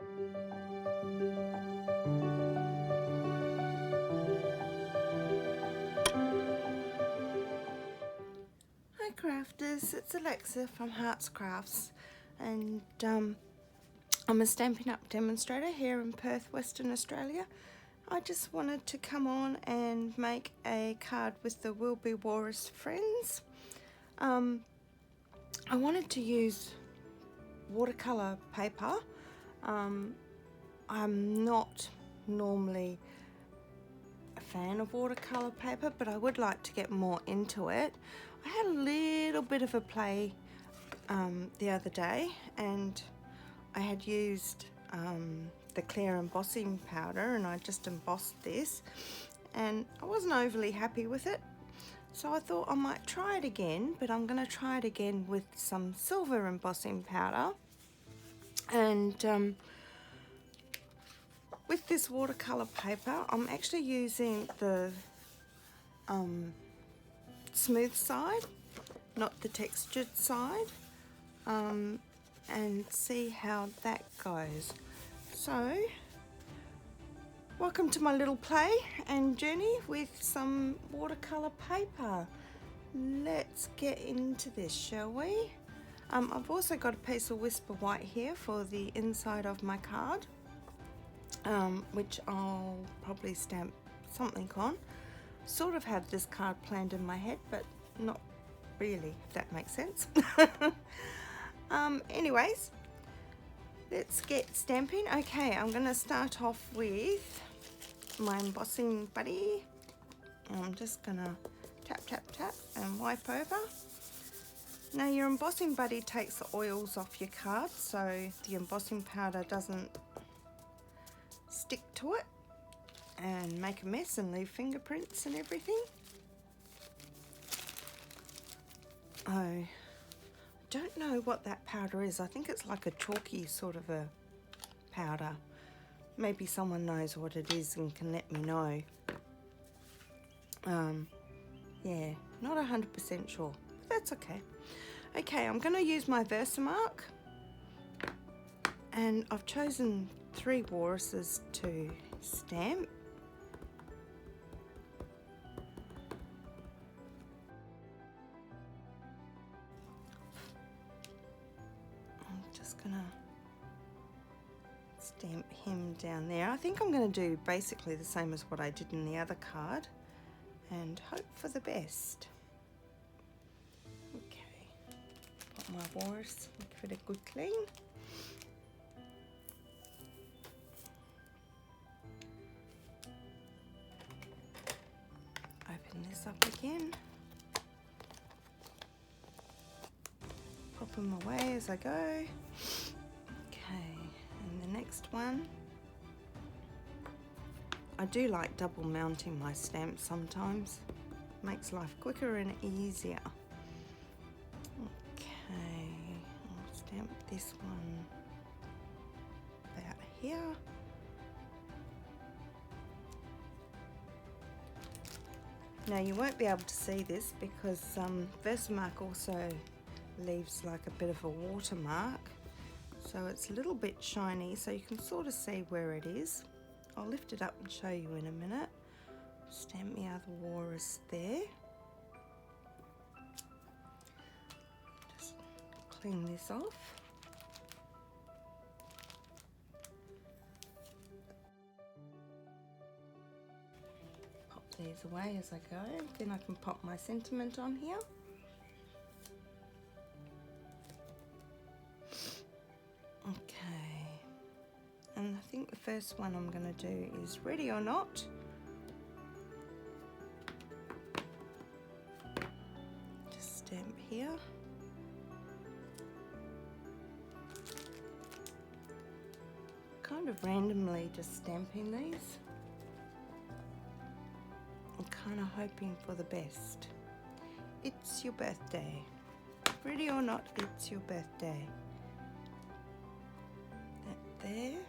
Hi crafters, it's Alexa from Hearts Crafts, and I'm a Stampin' Up! Demonstrator here in Perth, Western Australia. I just wanted to come on and make a card with the We'll Walrus Friends. I wanted to use watercolour paper. I'm not normally a fan of watercolour paper, but I would like to get more into it. I had a little bit of a play the other day, and I had used the clear embossing powder, and I just embossed this, and I wasn't overly happy with it, so I thought I might try it again, but I'm going to try it again with some silver embossing powder. And with this watercolor paper, I'm actually using the smooth side, not the textured side, and see how that goes. So welcome to my little play and journey with some watercolor paper. Let's get into this, shall we? I've also got a piece of Whisper White here for the inside of my card, which I'll probably stamp something on. Sort of had this card planned in my head, but not really, if that makes sense. Anyways, let's get stamping. Okay, I'm going to start off with my embossing buddy. I'm just going to tap, tap, tap and wipe over. Now your embossing buddy takes the oils off your card, so the embossing powder doesn't stick to it and make a mess and leave fingerprints and everything. I don't know what that powder is. I think it's like a chalky sort of a powder. Maybe someone knows what it is and can let me know. Yeah, not 100% sure, but that's okay. Okay, I'm going to use my Versamark, and I've chosen 3 walruses to stamp. I'm just going to stamp him down there. I think I'm going to do basically the same as what I did in the other card and hope for the best. Okay, put my walrus, give it a good clean. Open this up again. Pop them away as I go. Okay, and the next one. I do like double mounting my stamps sometimes. Makes life quicker and easier. Okay, I'll stamp this one about here. Now you won't be able to see this because Versamark also leaves like a bit of a watermark, so it's a little bit shiny, so you can sort of see where it is. I'll lift it up and show you in a minute. Stamp my other walrus there. Just clean this off. Pop these away as I go. Then I can pop my sentiment on here. Okay, and I think the first one I'm going to do is Ready or Not. Just stamp here. Kind of randomly just stamping these. I'm kind of hoping for the best. It's your birthday. Ready or not, it's your birthday. That there.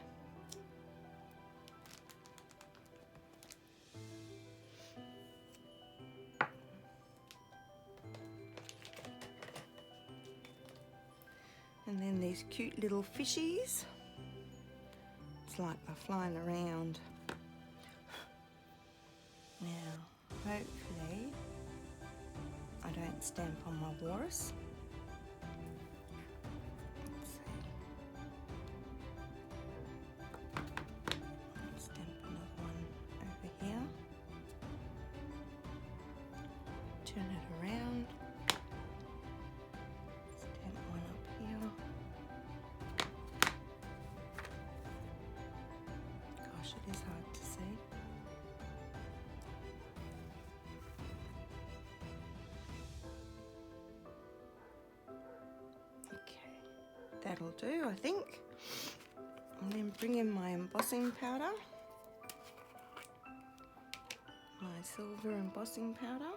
And then these cute little fishies. It's like they're flying around. Now, hopefully, I don't stamp on my walrus. Let's see. I'll stamp another one over here. Turn it around. Stamp one up here. Gosh, it is hard to see. Okay, that'll do, I think. And then bring in my embossing powder, my silver embossing powder.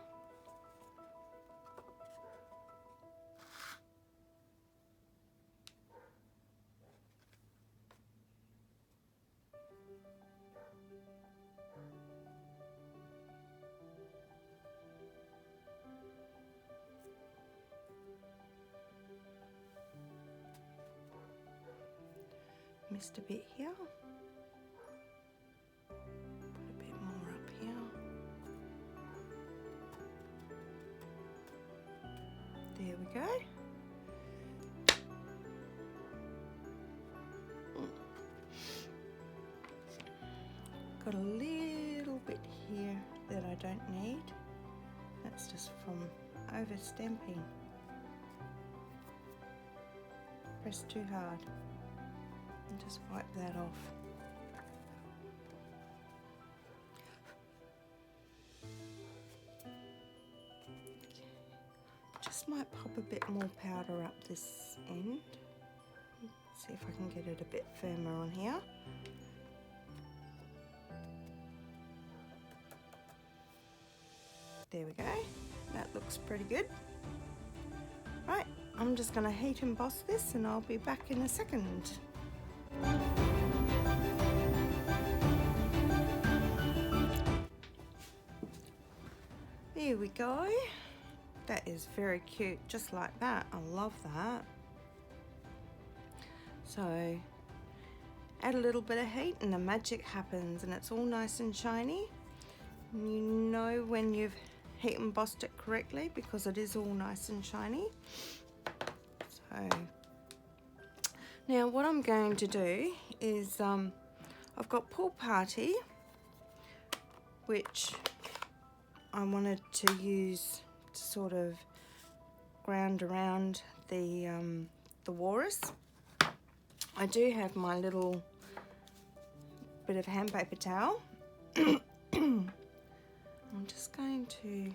Missed a bit here. Put a bit more up here. There we go. Got a little bit here that I don't need. That's just from over stamping. Press too hard. And just wipe that off. Just might pop a bit more powder up this end. See if I can get it a bit firmer on here. There we go. That looks pretty good. Right, I'm just going to heat emboss this and I'll be back in a second. There we go. That is very cute, just like that. I love that. So add a little bit of heat and the magic happens and it's all nice and shiny. And you know when you've heat embossed it correctly because it is all nice and shiny. So now what I'm going to do is I've got Pool Party, which I wanted to use to sort of ground around the walrus. I do have my little bit of hand paper towel. I'm just going to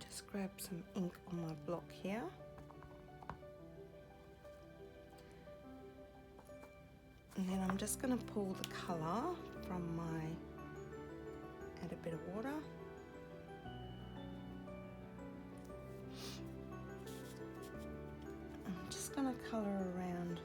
just grab some ink on my block here. And then I'm just going to pull the colour from my, add a bit of water. I'm just going to colour around.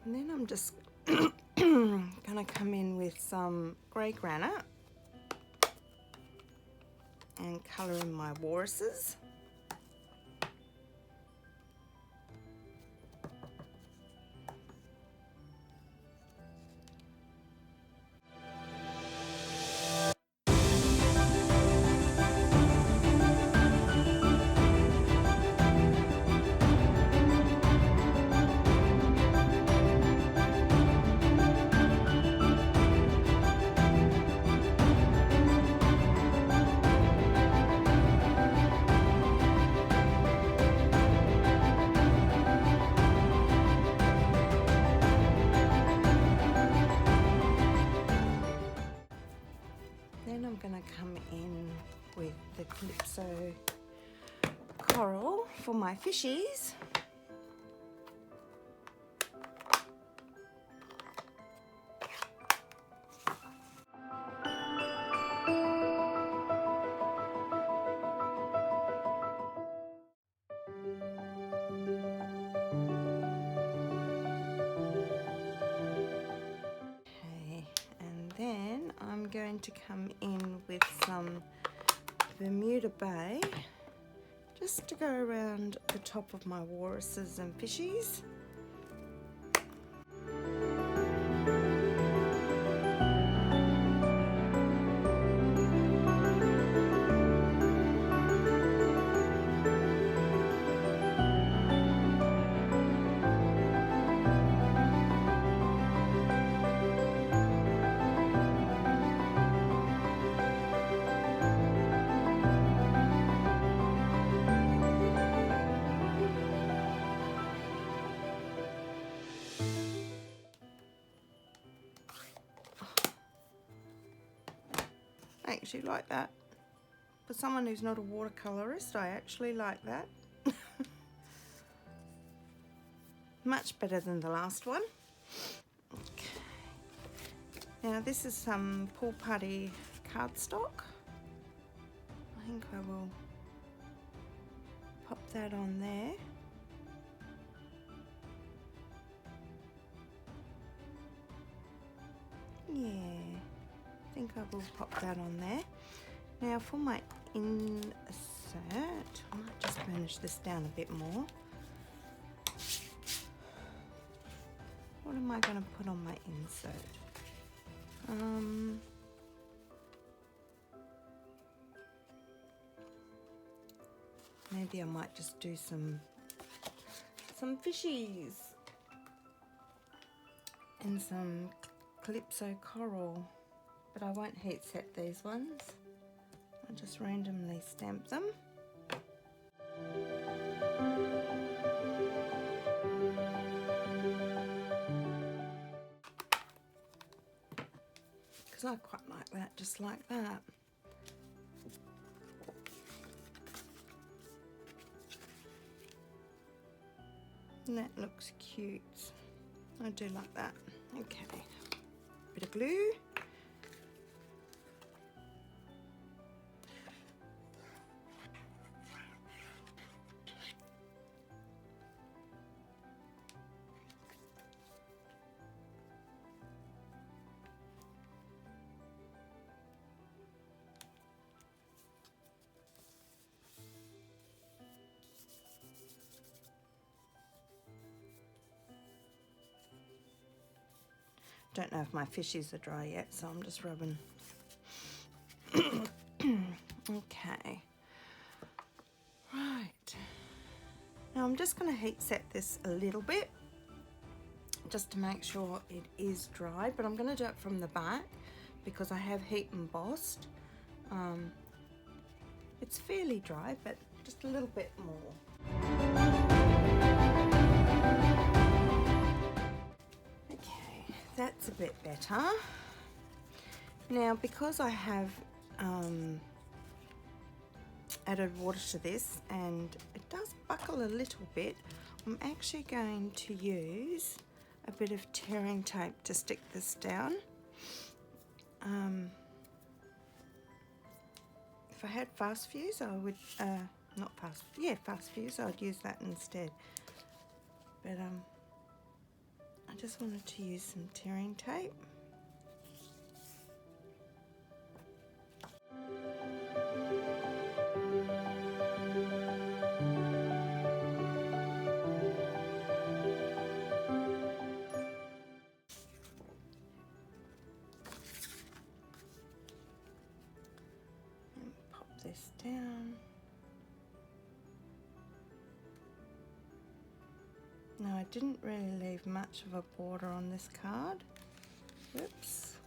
And then I'm just going to come in with some grey granite and colour in my walruses. Then I'm going to come in with the Calypso coral for my fishies. then I'm going to come in with some Bermuda Bay just to go around the top of my walruses and fishies. I actually like that. For someone who's not a watercolorist, I actually like that. Much better than the last one. Okay. Now this is some pool party cardstock. I think I will pop that on there. Yeah. I think I will pop that on there. Now for my insert, I might just burnish this down a bit more. What am I going to put on my insert? Maybe I might just do some fishies and some Calypso coral. But I won't heat set these ones. I'll just randomly stamp them. Because I quite like that, just like that. And that looks cute. I do like that. Okay. Bit of glue. Don't know if my fishies are dry yet, so I'm just rubbing. Okay. Right. Now I'm just going to heat set this a little bit, just to make sure it is dry, but I'm going to do it from the back because I have heat embossed. It's fairly dry, but just a little bit more. That's a bit better. Now because I have added water to this and it does buckle a little bit, I'm actually going to use a bit of tearing tape to stick this down. If I had fast fuse, I would, fast fuse, I'd use that instead. But I just wanted to use some tearing tape. And pop this down. Now I didn't really leave much of a border on this card. Oops.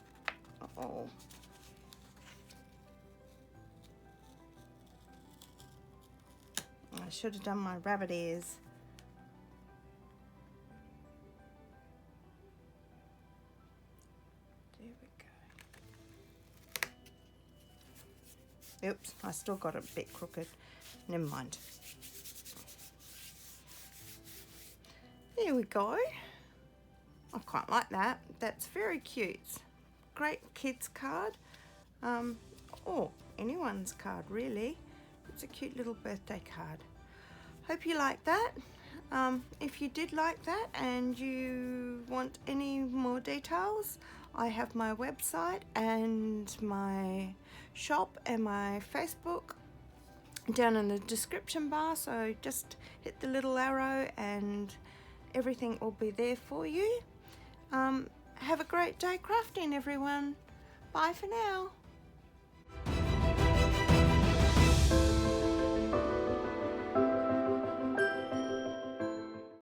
Uh-oh. I should have done my rabbit ears. There we go. Oops, I still got it a bit crooked. Never mind. There we go. I quite like that. That's very cute. Great kids card. Or anyone's card really. It's a cute little birthday card. Hope you like that. If you did like that and you want any more details, I have my website and my shop and my Facebook down in the description bar, so just hit the little arrow and everything will be there for you. Have a great day crafting, everyone. Bye for now.